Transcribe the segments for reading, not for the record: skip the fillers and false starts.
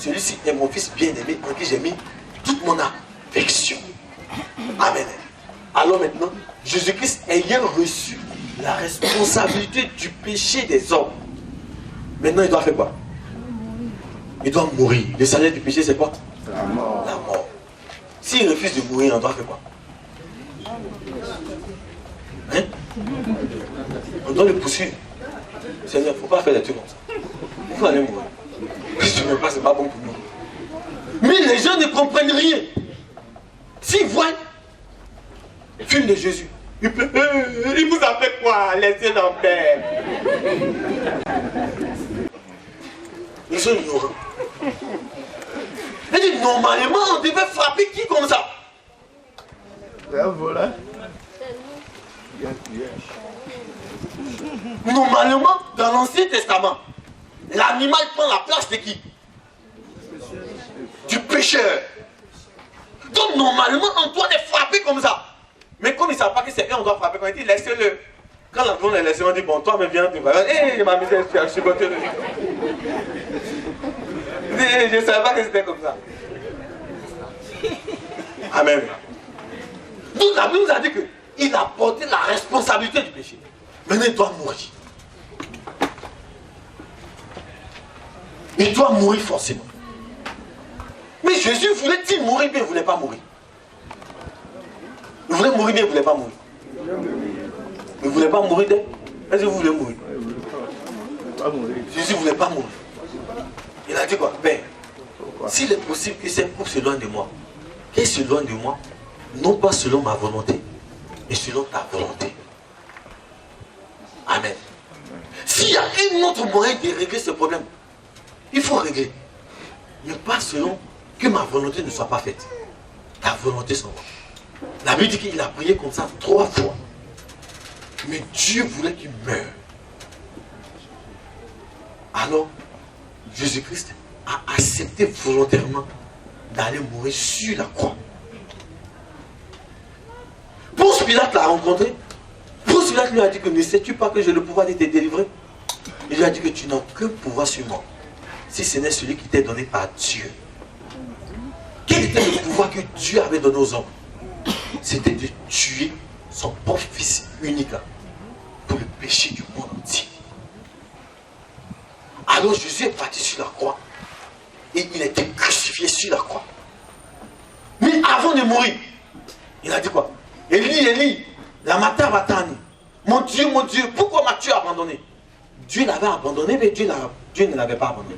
celui-ci est mon fils bien-aimé en qui j'ai mis toute mon affection. Amen. Alors maintenant, Jésus-Christ ayant reçu la responsabilité du péché des hommes, maintenant il doit faire quoi? Il doit mourir. Le salaire du péché c'est quoi? La mort. La mort. S'il refuse de mourir, on doit faire quoi? Hein? On doit le poursuivre. Seigneur, il ne faut pas faire des trucs comme ça. Il faut aller mourir. Je ne sais pas, c'est pas bon pour nous. Mais les gens ne comprennent rien. S'ils voient le film de Jésus, il vous a fait quoi? Laissez en paix. Ils sont ignorants. Il dit, normalement, on devait frapper qui comme ça? Voilà. Normalement, dans l'Ancien Testament, l'animal prend la place de qui? Du pécheur. Donc normalement, on doit les frapper comme ça. Mais comme ils ne savent pas que c'est eux, on doit frapper. Quand il dit laissez-le. Quand l'enfant les laisse, on dit bon, toi, mais viens, tu vas. Hé, ma misère, je suis côté de lui. Je ne savais pas que c'était comme ça. Amen. Donc la Bible nous a dit qu'il a porté la responsabilité du péché. Maintenant, il doit mourir. Il doit mourir forcément. Mais Jésus voulait-il mourir, mais il ne voulait pas mourir. Il voulait mourir, mais il ne voulait pas mourir. Il ne voulait pas mourir. Est-ce que vous voulez mourir? Jésus ne voulait pas mourir. Il a dit quoi? Ben, s'il est possible que cette coupe s'éloigne de moi, qu'elle s'éloigne de moi, non pas selon ma volonté, mais selon ta volonté. Amen. S'il y a un autre moyen de régler ce problème, il faut régler. Mais pas selon que ma volonté ne soit pas faite. Ta volonté s'en va. La Bible dit qu'il a prié comme ça 3 fois. Mais Dieu voulait qu'il meure. Alors, Jésus-Christ a accepté volontairement d'aller mourir sur la croix. Ponce Pilate l'a rencontré. Ponce Pilate lui a dit que ne sais-tu pas que j'ai le pouvoir de te délivrer? Il lui a dit que tu n'as aucun pouvoir sur moi, si ce n'est celui qui t'est donné par Dieu. Quel était le pouvoir que Dieu avait donné aux hommes? C'était de tuer son pauvre fils unique pour le péché du monde entier. Alors Jésus est parti sur la croix et il a été crucifié sur la croix. Mais avant de mourir, il a dit quoi? Élie, Élie, lama sabachthani. Mon Dieu, pourquoi m'as-tu abandonné? Dieu l'avait abandonné, mais Dieu ne l'avait pas abandonné.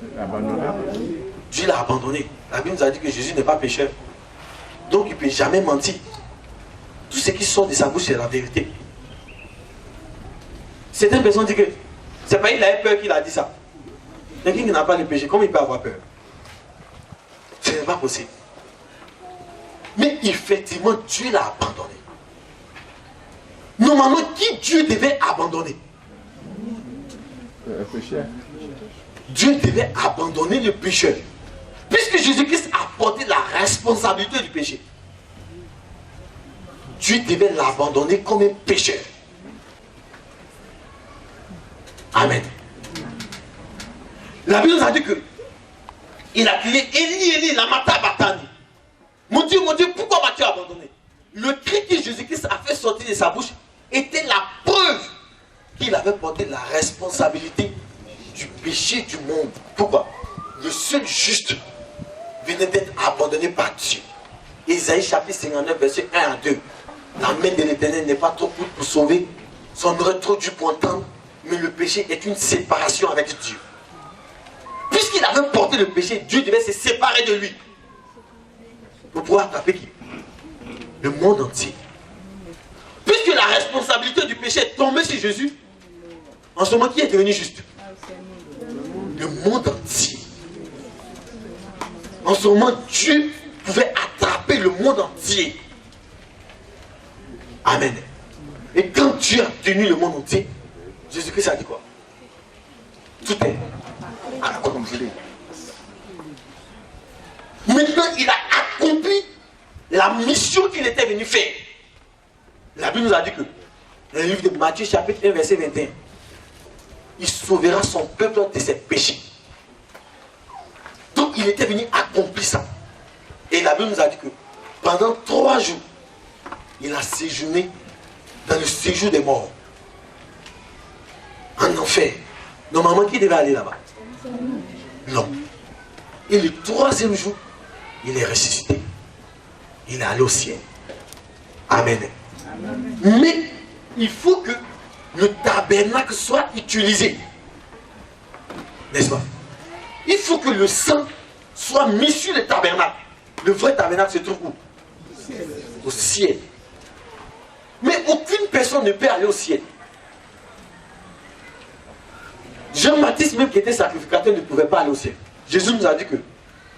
Dieu l'a abandonné. La Bible nous a dit que Jésus n'est pas pécheur. Donc il ne peut jamais mentir. Tout ce qui sort de sa bouche, c'est la vérité. Certaines personnes disent que c'est pas il avait peur qu'il a dit ça. Quelqu'un qui n'a pas le péché, comment il peut avoir peur? Ce n'est pas possible. Mais effectivement, Dieu l'a abandonné. Normalement, qui Dieu devait abandonner? Le pécheur. Dieu devait abandonner le pécheur. Puisque Jésus-Christ a porté la responsabilité du péché, Dieu devait l'abandonner comme un pécheur. Amen. La Bible nous a dit que il a crié Élie, Élie, lama sabachthani. Mon Dieu, pourquoi m'as-tu abandonné? Le cri que Jésus-Christ a fait sortir de sa bouche était la preuve qu'il avait porté la responsabilité du péché du monde. Pourquoi? Le seul juste venait d'être abandonné par Dieu. Isaïe chapitre 59, verset 1 à 2. La main de l'Éternel n'est pas trop courte pour sauver, son oreille trop dure pour entendre, mais le péché est une séparation avec Dieu. Puisqu'il avait porté le péché, Dieu devait se séparer de lui pour pouvoir attraper qui? Le monde entier. Puisque la responsabilité du péché est tombée sur Jésus, en ce moment, qui est devenu juste? Le monde entier. En ce moment, Dieu pouvait attraper le monde entier. Amen. Et quand Dieu a tenu le monde entier, Jésus-Christ a dit quoi? Tout est accompli. Maintenant, il a accompli la mission qu'il était venu faire. La Bible nous a dit que, dans le livre de Matthieu, chapitre 1, verset 21, il sauvera son peuple de ses péchés. Donc, il était venu accomplir ça. Et la Bible nous a dit que pendant 3 jours, il a séjourné dans le séjour des morts. En enfer. Normalement, qui devait aller là-bas? Non. Et le 3e jour, il est ressuscité. Il est allé au ciel. Amen. Amen. Mais il faut que le tabernacle soit utilisé. N'est-ce pas? Il faut que le sang soit mis sur le tabernacle. Le vrai tabernacle se trouve où? Au ciel. Mais aucune personne ne peut aller au ciel. Jean-Baptiste, même qui était sacrificateur, ne pouvait pas aller au ciel. Jésus nous a dit que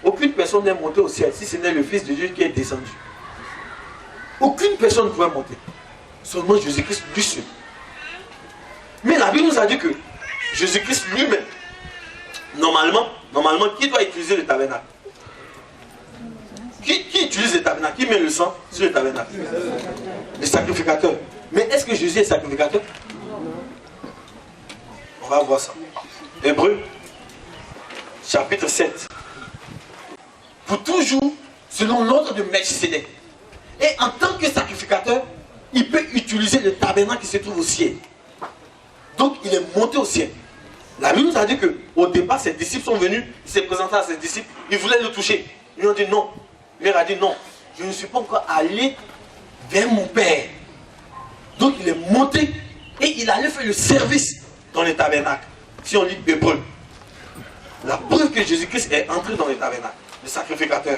aucune personne n'est montée au ciel si ce n'est le Fils de Dieu qui est descendu. Aucune personne ne pouvait monter. Seulement Jésus-Christ lui seul. Mais la Bible nous a dit que Jésus-Christ lui-même, normalement, qui doit utiliser le tabernacle? Qui utilise le tabernacle? Qui met le sang sur le tabernacle? Le sacrificateur. Mais est-ce que Jésus est sacrificateur? On va voir ça. Hébreux, chapitre 7. Pour toujours, selon l'ordre de Melchisédek. Et en tant que sacrificateur, il peut utiliser le tabernacle qui se trouve au ciel. Donc il est monté au ciel. La Bible nous a dit qu'au départ, ses disciples sont venus, il s'est présenté à ses disciples, ils voulaient le toucher. Ils ont dit non. Il leur a dit non, je ne suis pas encore allé vers mon Père. Donc il est monté et il allait faire le service dans le tabernacle. Si on lit Hébreux, la preuve que Jésus-Christ est entré dans le tabernacle, le sacrificateur.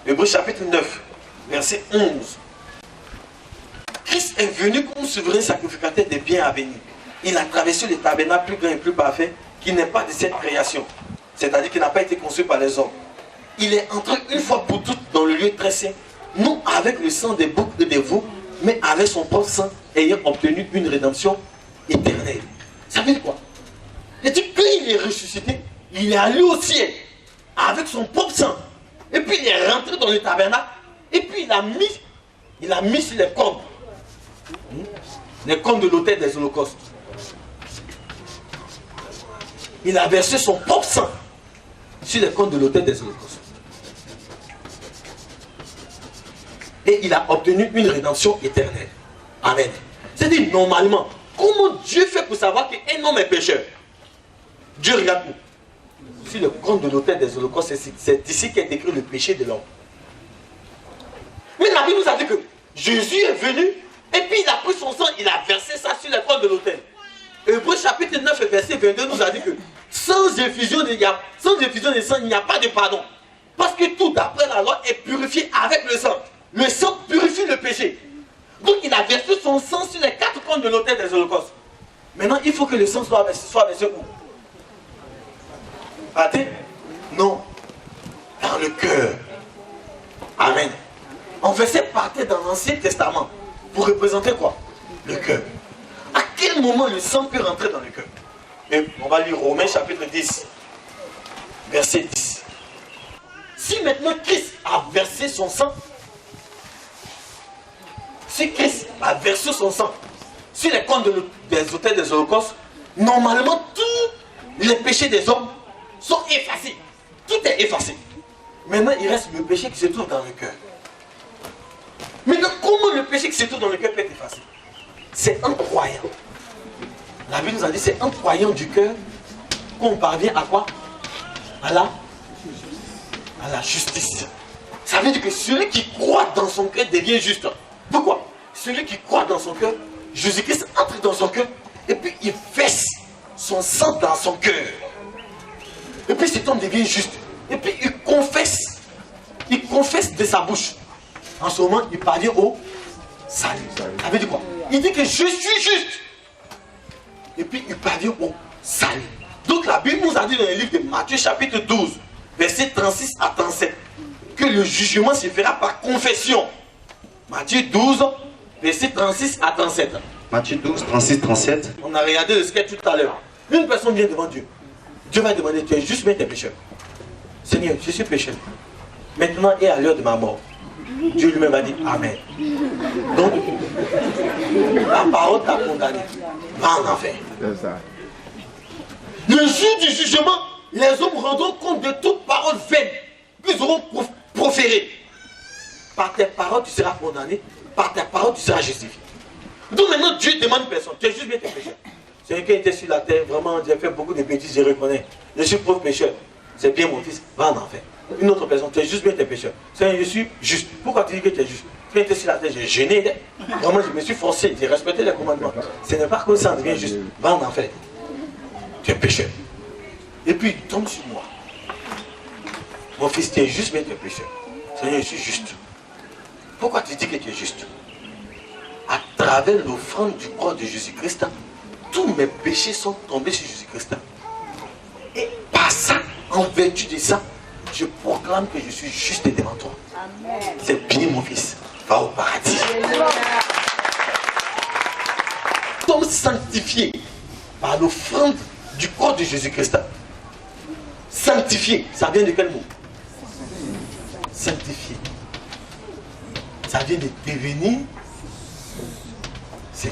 Hébreux chapitre 9, verset 11. Christ est venu comme souverain sacrificateur des biens à venir. Il a traversé le tabernacle plus grand et plus parfait qui n'est pas de cette création. C'est-à-dire qu'il n'a pas été construit par les hommes. Il est entré une fois pour toutes dans le lieu très saint, non avec le sang des boucs et des veaux, mais avec son propre sang, ayant obtenu une rédemption éternelle. Ça veut dire quoi? C'est-à-dire qu'il est ressuscité, il est allé au ciel avec son propre sang. Et puis il est rentré dans le tabernacle. Et puis il a mis sur les cordes. Les cordes de l'autel des holocaustes. Il a versé son propre sang sur les cordes de l'autel des holocaustes. Et il a obtenu une rédemption éternelle. Amen. C'est-à-dire, normalement, comment Dieu fait pour savoir qu'un homme est pécheur? Dieu regarde nous. Sur le compte de l'autel des holocaustes, c'est ici qu'est écrit le péché de l'homme. Mais la Bible nous a dit que Jésus est venu et puis il a pris son sang, il a versé ça sur le compte de l'autel. Hébreux chapitre 9 verset 22 nous a dit que sans effusion de sang, il n'y a pas de pardon. Parce que tout d'après la loi est purifié avec le sang. Le sang purifie le péché. Donc il a versé son sang sur les 4 comptes de l'autel des holocaustes. Maintenant, il faut que le sang soit versé où? Attends. Non. Dans le cœur. Amen. On versait partir dans l'Ancien Testament pour représenter quoi? Le cœur. À quel moment le sang peut rentrer dans le cœur? Et on va lire Romains chapitre 10, verset 10. Si maintenant Christ a versé son sang, si Christ a versé son sang sur les comptes des autels des holocaustes, normalement tous les péchés des hommes sont effacés. Tout est effacé. Maintenant, il reste le péché qui se trouve dans le cœur. Maintenant, comment le péché qui se trouve dans le cœur peut être effacé? C'est en croyant. La Bible nous a dit, c'est en croyant du cœur qu'on parvient à quoi? À la justice. Ça veut dire que celui qui croit dans son cœur devient juste. Pourquoi? Celui qui croit dans son cœur, Jésus-Christ entre dans son cœur et puis il verse son sang dans son cœur. Et puis cet homme devient juste. Et puis il confesse de sa bouche. En ce moment, il parvient au salut. Ça veut dire quoi? Il dit que je suis juste. Et puis il parvient au salut. Donc la Bible nous a dit dans le livre de Matthieu chapitre 12, verset 36 à 37, que le jugement se fera par confession. Matthieu 12, verset 36 à 37. Matthieu 12, 36, 37. On a regardé le sketch tout à l'heure. Une personne vient devant Dieu. Dieu va demander, tu es juste, mais tu es pécheur. Seigneur, je suis pécheur. Maintenant et à l'heure de ma mort. Dieu lui-même va dire Amen. Donc, la parole t'a condamné. Va en enfer. Le jour du jugement, les hommes rendront compte de toute parole vaine qu'ils auront proférée. Par tes paroles, tu seras condamné. Par tes paroles, tu seras justifié. Donc maintenant, Dieu demande personne. Tu es juste bien tes pécheurs. C'est quelqu'un qui était sur la terre, vraiment, j'ai fait beaucoup de bêtises, je reconnais. Je suis pauvre pécheur. C'est bien mon fils, va en enfer. Une autre personne, tu es juste bien tes pécheurs. C'est je suis juste. Pourquoi tu dis que tu es juste? Quand j'étais sur la terre, j'ai jeûné. Vraiment, je me suis forcé, j'ai respecté les commandements. Ce n'est pas comme ça, on devient juste. Va en enfer. Tu es pécheur. Et puis, il tombe sur moi. Mon fils, tu es juste bien tes pécheurs. Seigneur, je suis juste. Pourquoi tu dis que tu es juste? À travers l'offrande du corps de Jésus-Christ, tous mes péchés sont tombés sur Jésus-Christ. Et par ça, en vertu de ça, je proclame que je suis juste devant toi. C'est bien mon fils. Va au paradis. Nous sommes sanctifiés par l'offrande du corps de Jésus-Christ. Sanctifié, ça vient de quel mot? Sanctifié. Ça vient de devenir saint.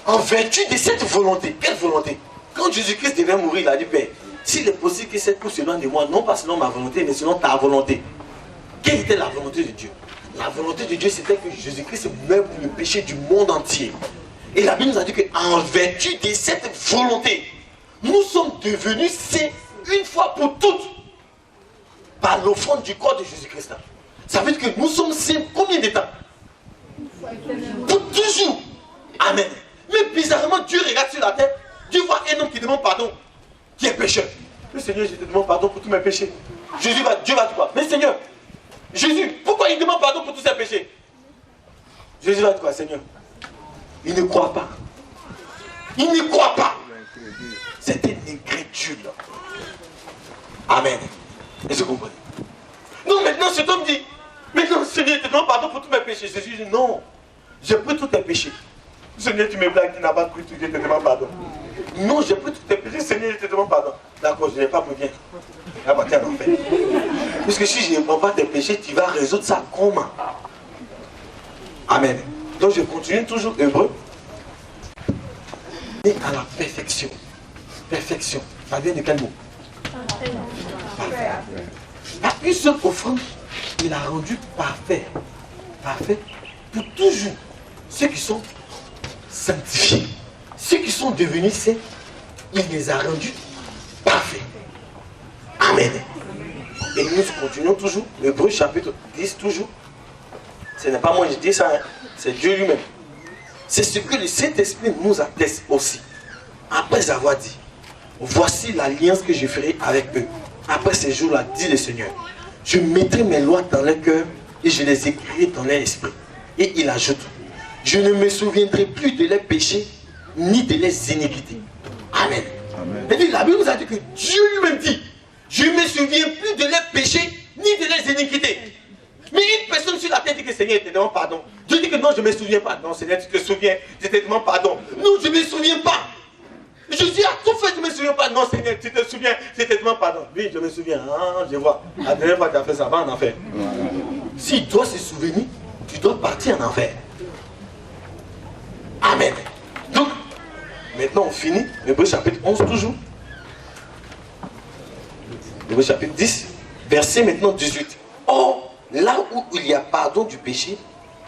En vertu de cette volonté, quelle volonté? Quand Jésus-Christ devait mourir, il a dit, Père, s'il est possible que cette couche s'éloigne de moi, non pas selon ma volonté, mais selon ta volonté. Quelle était la volonté de Dieu? La volonté de Dieu, c'était que Jésus-Christ meure pour le péché du monde entier. Et la Bible nous a dit qu'en vertu de cette volonté, nous sommes devenus saints une fois pour toutes par l'offrande du corps de Jésus-Christ. Ça veut dire que nous sommes saints combien de temps? Pour toujours. Amen. Mais bizarrement, Dieu regarde sur la terre, Dieu voit un homme qui demande pardon, qui est pécheur. Le Seigneur, je te demande pardon pour tous mes péchés. Dieu va dire quoi? Mais Seigneur, Jésus, pourquoi il demande pardon pour tous ses péchés? Jésus va dire quoi, Seigneur? Il ne croit pas. Il ne croit pas. C'est un incrédule. Amen. Est-ce que vous comprenez? Non, maintenant cet homme dit, maintenant Seigneur, je te demande pardon pour tous mes péchés. Jésus dit, non, j'ai pris tous tes péchés. Seigneur, tu me blagues, tu n'as pas cru, je te demande pardon. Non, j'ai pris tous tes péchés, Seigneur, je te demande pardon. D'accord, je n'ai pas pour bien. Là, bah, t'es en enfer. Parce que si je ne prends pas tes péchés, tu vas résoudre ça comment? Amen. Donc je continue toujours hébreu. Et à la perfection. Perfection. Ça vient de quel mot? Parfait. Par une seule offrande, il a rendu parfait. Parfait pour toujours. Ceux qui sont sanctifiés. Ceux qui sont devenus saints, il les a rendus parfaits. Amen. Et nous continuons toujours. Hébreu chapitre 10 toujours. Ce n'est pas moi qui dis ça, hein. C'est Dieu lui-même. C'est ce que le Saint-Esprit nous atteste aussi. Après avoir dit, voici l'alliance que je ferai avec eux. Après ces jours-là, dit le Seigneur, je mettrai mes lois dans leur cœur et je les écrirai dans leur esprit. Et il ajoute, je ne me souviendrai plus de leurs péchés ni de leurs iniquités. Amen. Et puis la Bible nous a dit que Dieu lui-même dit, je ne me souviens plus de leurs péchés ni de leurs iniquités. Mais une personne sur la terre dit que Seigneur, je te demande pardon. Dieu dit que non, je ne me souviens pas. Non, Seigneur, tu te souviens, je te demande pardon. Non, je ne me souviens pas. Je dis à tout fait, je ne me souviens pas. Non, Seigneur, tu te souviens, je te demande pardon. Oui, je me souviens. Ah, je vois. La dernière fois que tu as fait ça, va en enfer. S'il doit se souvenir, tu dois partir en enfer. Amen. Donc, maintenant on finit. Hébreu chapitre 11 toujours. Hébreu chapitre 10, verset maintenant 18. Or, là où il y a pardon du péché,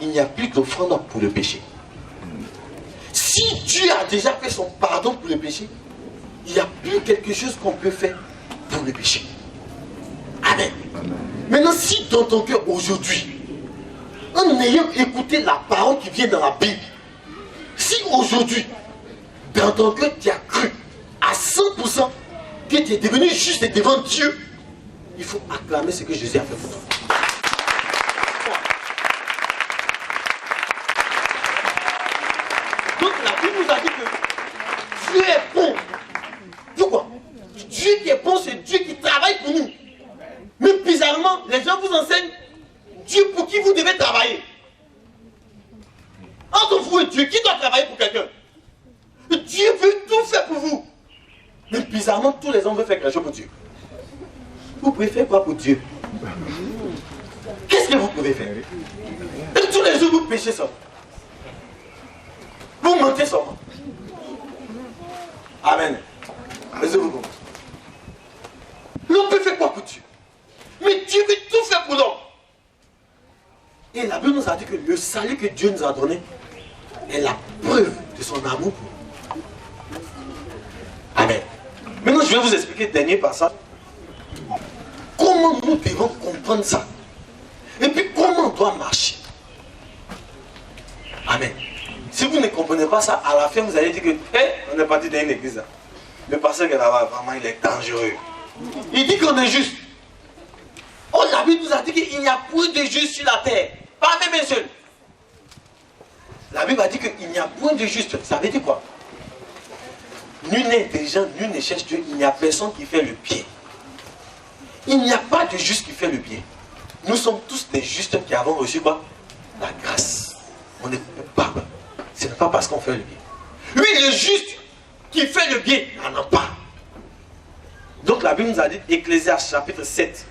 il n'y a plus d'offrande pour le péché. Si Dieu a déjà fait son pardon pour le péché, il n'y a plus quelque chose qu'on peut faire pour le péché. Amen. Maintenant, si dans ton cœur aujourd'hui, en ayant écouté la parole qui vient dans la Bible, si aujourd'hui, dans ton cœur, tu as cru à 100% que tu es devenu juste devant Dieu, il faut acclamer ce que Jésus a fait pour toi. Donc la Bible nous a dit que Dieu est bon. Pourquoi? Dieu qui est bon, c'est Dieu qui travaille pour nous. Mais bizarrement, les gens vous enseignent Dieu pour qui vous devez travailler. Entre vous et Dieu, qui doit travailler pour quelqu'un? Dieu veut tout faire pour vous. Mais bizarrement, tous les hommes veulent faire quelque chose pour Dieu. Vous pouvez faire quoi pour Dieu? Qu'est-ce que vous pouvez faire? Et tous les jours, vous péchez seulement. Vous mentez seulement. Amen. Mais vous comprenez. nous a dit que le salut que Dieu nous a donné est la preuve de son amour pour nous. Amen. Maintenant, je vais vous expliquer le dernier passage. Comment nous devons comprendre ça? Et puis, comment on doit marcher? Amen. Si vous ne comprenez pas ça, à la fin, vous allez dire que, on est parti dans une église. Là. Le pasteur qui est là-bas, vraiment, il est dangereux. Il dit qu'on est juste. Oh, la Bible nous a dit qu'il n'y a point de juste sur la terre. Pas même un seul. La Bible a dit qu'il n'y a point de juste. Ça veut dire quoi? Nul n'est intelligent, nul ne cherche Dieu. Il n'y a personne qui fait le bien. Il n'y a pas de juste qui fait le bien. Nous sommes tous des justes qui avons reçu quoi? La grâce. On n'est pas. Ce n'est pas parce qu'on fait le bien. Lui, le juste qui fait le bien, n'en a pas. Donc la Bible nous a dit, Ecclésiaste chapitre 7.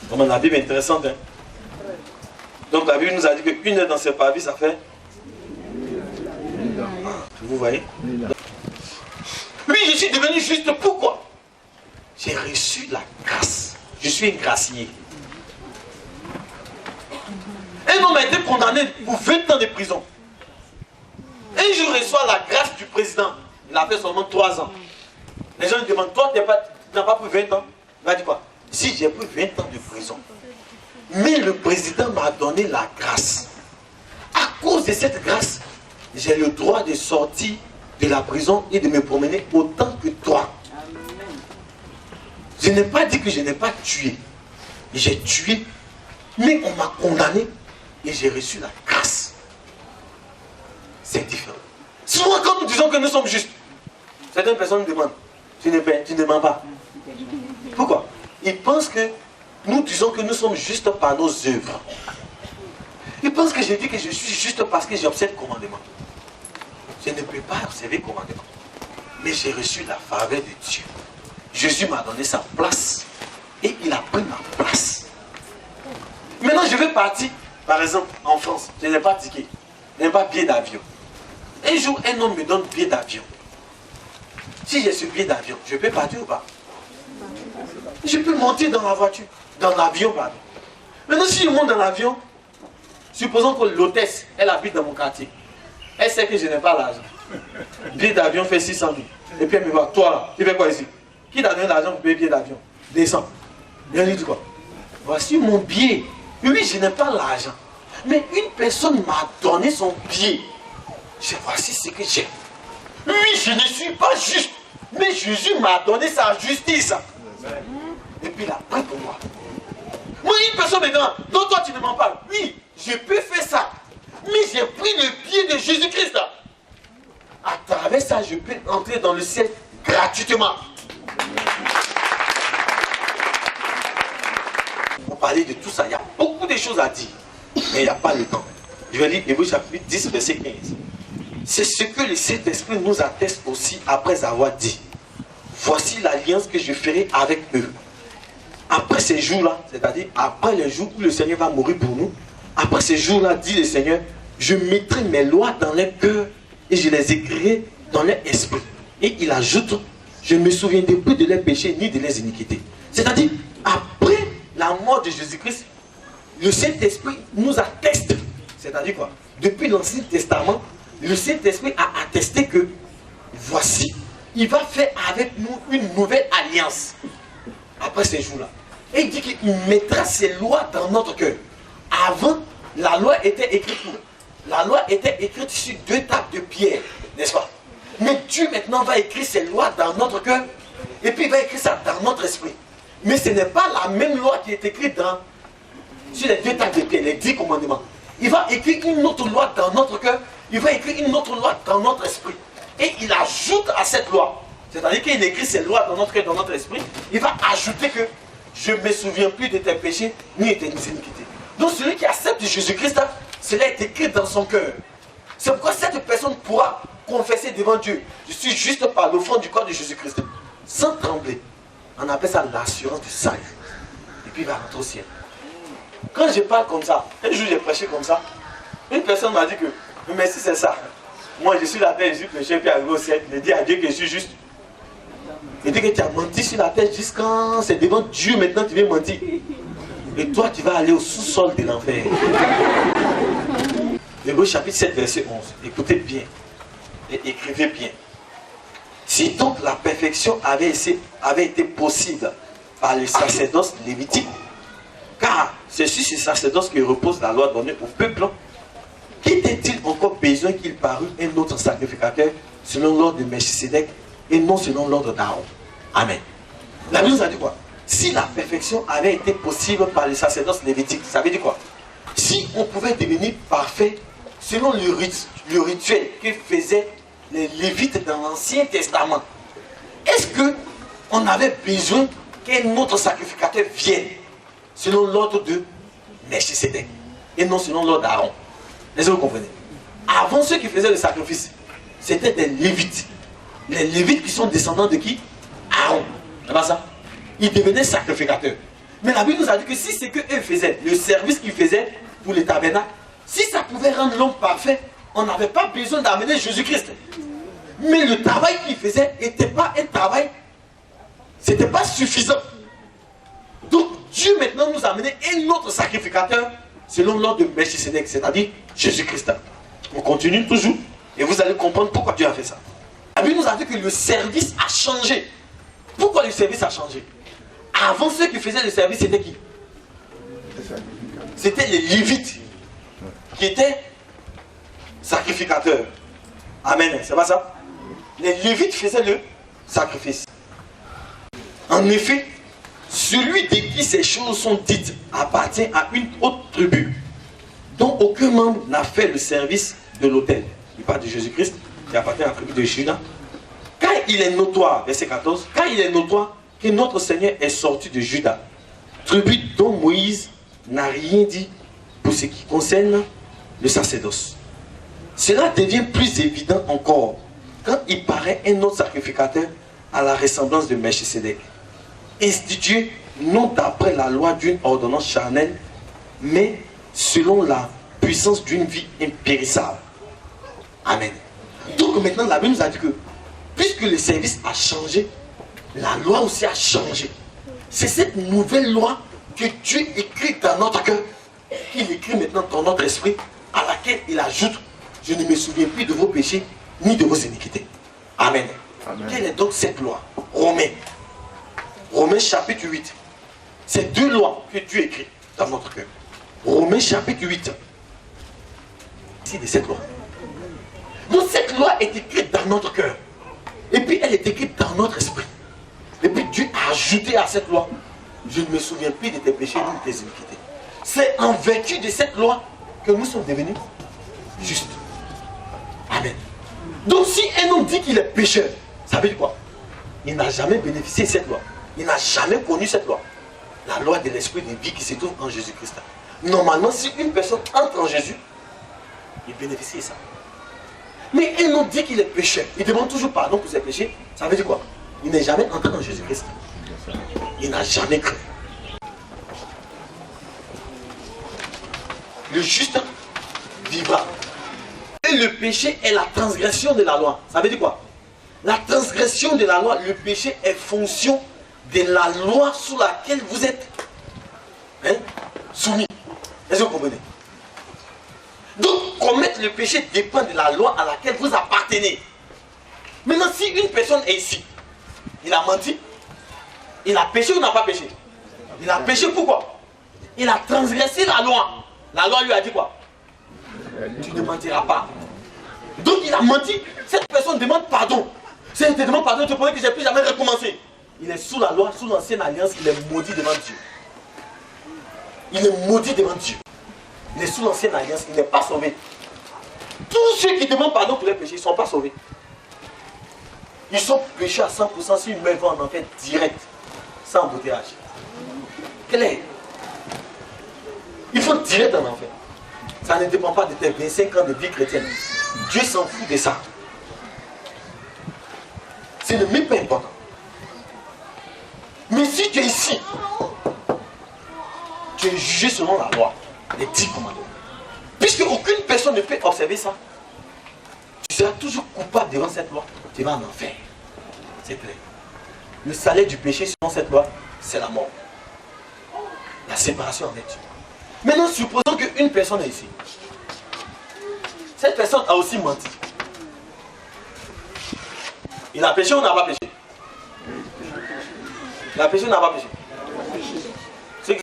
Vraiment, la Bible est intéressante. Hein? Donc la Bible nous a dit qu'une heure dans ses pavis, ça fait... Vous voyez? Oui, je suis devenu juste. Pourquoi? J'ai reçu la grâce. Je suis un gracier. Un homme a été condamné pour 20 ans de prison. Un jour, il reçoit la grâce du président. Il a fait seulement 3 ans. Les gens lui demandent, toi, tu n'as pas pris 20 ans? Il va dire quoi? Si, j'ai pris 20 ans de prison. Mais le président m'a donné la grâce. À cause de cette grâce, j'ai le droit de sortir de la prison et de me promener autant que toi. Je n'ai pas dit que je n'ai pas tué. J'ai tué, mais on m'a condamné et j'ai reçu la grâce. C'est différent. Souvent, quand nous disons que nous sommes justes, certaines personnes nous demandent, tu ne mens pas. Pourquoi? Ils pensent que nous disons que nous sommes justes par nos œuvres. Ils pensent que je dis que je suis juste parce que j'observe le commandement. Je ne peux pas observer le commandement. Mais j'ai reçu la faveur de Dieu. Jésus m'a donné sa place et il a pris ma place. Maintenant, je vais partir, par exemple, en France. Je n'ai pas de ticket. Je n'ai pas de billet d'avion. Un jour, un homme me donne billet d'avion. Si j'ai ce billet d'avion, je peux partir ou pas? Je peux monter dans la voiture, dans l'avion, pardon. Maintenant, si je monte dans l'avion, supposons que l'hôtesse, elle habite dans mon quartier. Elle sait que je n'ai pas l'argent. Billet d'avion fait 600 000. Et puis elle me voit, toi là, tu fais quoi ici? Qui t'a donné l'argent pour payer billet d'avion? Descends. Et elle dit quoi? Voici mon billet. Oui, je n'ai pas l'argent. Mais une personne m'a donné son billet. Voici ce que j'ai. Oui, je ne suis pas juste. Mais Jésus m'a donné sa justice. Et puis il a pris pour moi. Moi, une personne me demande, donc toi tu ne mens pas. Oui, je peux faire ça. Mais j'ai pris le billet de Jésus-Christ. À travers ça, je peux entrer dans le ciel gratuitement. Pour parler de tout ça, il y a beaucoup de choses à dire. Mais il n'y a pas le temps. Je vais lire Hébreux chapitre 10, verset 15. C'est ce que le Saint-Esprit nous atteste aussi après avoir dit. Voici l'alliance que je ferai avec eux. Après ces jours-là, c'est-à-dire après les jours où le Seigneur va mourir pour nous, après ces jours-là, dit le Seigneur, je mettrai mes lois dans leur cœur et je les écrirai dans leur esprit. Et il ajoute, je ne me souviendrai plus de leurs péchés ni de leurs iniquités. C'est-à-dire, après la mort de Jésus-Christ, le Saint-Esprit nous atteste. C'est-à-dire quoi? Depuis l'Ancien Testament, le Saint-Esprit a attesté que, voici, il va faire avec nous une nouvelle alliance. Après ces jours-là. Et il dit qu'il mettra ses lois dans notre cœur. Avant, la loi était écrite où? La loi était écrite sur 2 tables de pierre, n'est-ce pas? Mais Dieu maintenant va écrire ses lois dans notre cœur. Et puis il va écrire ça dans notre esprit. Mais ce n'est pas la même loi qui est écrite sur les 2 tables de pierre, les 10 commandements. Il va écrire une autre loi dans notre cœur. Il va écrire une autre loi dans notre esprit. Et il ajoute à cette loi. C'est-à-dire qu'il écrit ses lois dans notre cœur, dans notre esprit. Il va ajouter que je ne me souviens plus de tes péchés ni de tes iniquités. Donc celui qui accepte Jésus-Christ, cela est écrit dans son cœur. C'est pourquoi cette personne pourra confesser devant Dieu. Je suis juste par l'offrande du corps de Jésus-Christ. Sans trembler. On appelle ça l'assurance du salut. Et puis il va rentrer au ciel. Quand je parle comme ça, un jour j'ai prêché comme ça, une personne m'a dit que, mais si c'est ça, moi je suis la terre, je suis péché, puis arrivé au ciel, il dit à Dieu que je suis juste. Il dit que tu as menti sur la terre jusqu'à c'est devant Dieu maintenant tu viens mentir. Et toi, tu vas aller au sous-sol de l'enfer. Hébreux chapitre 7, verset 11. Écoutez bien. Et écrivez bien. Si donc la perfection avait été possible par le sacerdoce lévitique, car c'est sur ce sacerdoce que repose la loi donnée au peuple, qu'était-il encore besoin qu'il parût un autre sacrificateur selon l'ordre de Melchisédek et non selon l'ordre d'Aaron? Amen. La Bible nous a dit quoi? Si la perfection avait été possible par le sacerdoce lévitique, ça veut dire quoi? Si on pouvait devenir parfait selon le rituel que faisaient les Lévites dans l'Ancien Testament, est-ce qu'on avait besoin qu'un autre sacrificateur vienne selon l'ordre de Melchisédek et non selon l'ordre d'Aaron? Est-ce que vous comprenez? Avant, ceux qui faisaient le sacrifice, c'était des Lévites. Les Lévites qui sont descendants de qui? Aaron. C'est pas ça? Ils devenaient sacrificateurs. Mais la Bible nous a dit que si c'est qu'eux faisaient, le service qu'ils faisaient pour les tabernacles, si ça pouvait rendre l'homme parfait, on n'avait pas besoin d'amener Jésus-Christ. Mais le travail qu'ils faisaient n'était pas un travail, c'était pas suffisant. Donc Dieu maintenant nous a amené un autre sacrificateur selon l'ordre de Melchisédek, c'est-à-dire Jésus-Christ. On continue toujours et vous allez comprendre pourquoi Dieu a fait ça. La Bible nous a dit que le service a changé. Pourquoi le service a changé? Avant, ceux qui faisaient le service, c'était qui? C'était les Lévites qui étaient sacrificateurs. Amen, c'est pas ça? Les Lévites faisaient le sacrifice. En effet, celui de qui ces choses sont dites appartient à une autre tribu dont aucun membre n'a fait le service de l'autel. Il parle de Jésus-Christ qui appartient à la tribu de Juda. Car il est notoire, verset 14, car il est notoire que notre Seigneur est sorti de Juda, tribu dont Moïse n'a rien dit pour ce qui concerne le sacerdoce. Cela devient plus évident encore quand il paraît un autre sacrificateur à la ressemblance de Melchisédek, institué non d'après la loi d'une ordonnance charnelle, mais selon la puissance d'une vie impérissable. Amen. Donc maintenant, la Bible nous a dit que puisque le service a changé, la loi aussi a changé. C'est cette nouvelle loi que Dieu écrit dans notre cœur, qu'il écrit maintenant dans notre esprit, à laquelle il ajoute: je ne me souviens plus de vos péchés ni de vos iniquités. Amen. Amen. Quelle est donc cette loi? Romains chapitre 8. C'est deux lois que Dieu écrit dans notre cœur. Romains chapitre 8. C'est de cette loi. Donc cette loi est écrite dans notre cœur. Et puis elle est écrite dans notre esprit. Et puis Dieu a ajouté à cette loi: je ne me souviens plus de tes péchés ni de tes iniquités. C'est en vertu de cette loi que nous sommes devenus justes. Amen. Donc si un homme dit qu'il est pécheur, ça veut dire quoi? Il n'a jamais bénéficié de cette loi. Il n'a jamais connu cette loi. La loi de l'esprit de vie qui se trouve en Jésus-Christ. Normalement, si une personne entre en Jésus, il bénéficie de ça. Mais un homme dit qu'il est pécheur, il demande toujours pardon pour ses péchés, ça veut dire quoi? Il n'est jamais entré en Jésus-Christ. Il n'a jamais cru. Le juste vivra. Et le péché est la transgression de la loi. Ça veut dire quoi? La transgression de la loi, le péché est fonction de la loi sous laquelle vous êtes soumis. Est-ce que vous comprenez? Donc, commettre le péché dépend de la loi à laquelle vous appartenez. Maintenant, si une personne est ici, il a menti, il a péché ou n'a pas péché? Il a péché, pourquoi? Il a transgressé la loi. La loi lui a dit quoi? Tu ne mentiras pas. Donc il a menti. Cette personne demande pardon. Si elle te demande pardon, tu promets que je n'ai plus jamais recommencé. Il est sous la loi, sous l'ancienne alliance, il est maudit devant Dieu. Il est maudit devant Dieu. Il est sous l'ancienne alliance, il n'est pas sauvé. Tous ceux qui demandent pardon pour les péchés, ils ne sont pas sauvés. Ils sont péchés à 100% s'ils meurent en enfer direct, sans embouteillage. Clair. Il faut direct en enfer. Ça ne dépend pas de tes 25 ans de vie chrétienne. Dieu s'en fout de ça. C'est le même pas important. Mais si tu es ici, tu es jugé selon la loi, les 10 commandements. Puisque aucune personne ne peut observer ça, tu seras toujours coupable devant cette loi. Tu vas en enfer. C'est clair. Le salaire du péché selon cette loi, c'est la mort. La séparation avec Dieu. Maintenant, supposons qu'une personne est ici. Cette personne a aussi menti. Il a péché ou n'a pas péché? Il a péché ou n'a pas péché?